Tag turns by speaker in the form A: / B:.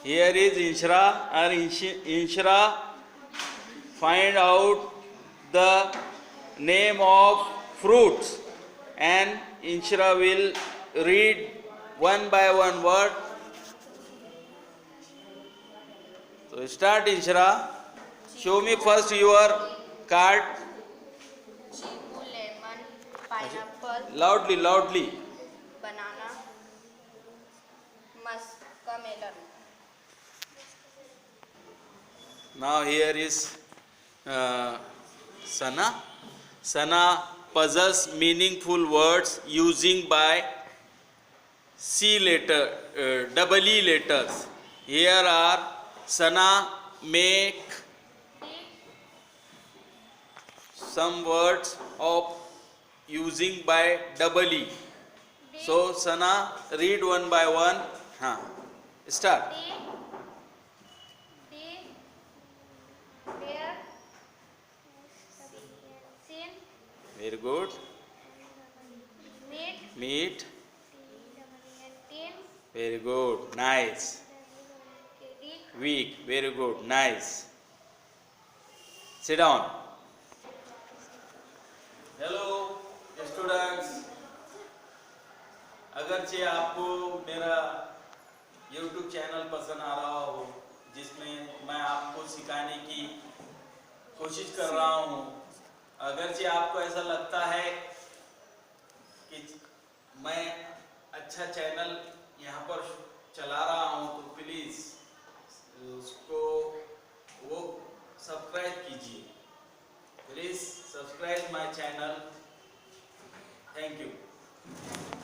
A: Here is Inshra, and Inshra find out the name of fruits, and Inshra will read one by one word. So start, Inshra. Show me first your card.
B: Chiku, lemon, pineapple,
A: Loudly.
B: banana, muskmelon.
A: Now here is Sana. Sana puzzles meaningful words using by C letter, double E letters. Here are Sana make some words of using by double E. So Sana, read one by one. Start.
B: Bear, sin,
A: Very good.
B: meat,
A: Meat.
B: tin,
A: Very good. Nice. Week. Very good. Nice. Sit down. Hello, students. अगरचे आपको मेरा YouTube channel पसंद आ रहा हो, जिसमें मैं आपको सिखाने की कोशिश कर रहा हूँ, अगरचे आपको ऐसा लगता है कि मैं अच्छा चैनल यहाँ पर चला रहा हूँ, तो प्लीज़ उसको वो सब्सक्राइब कीजिए. Please subscribe my channel. Thank you.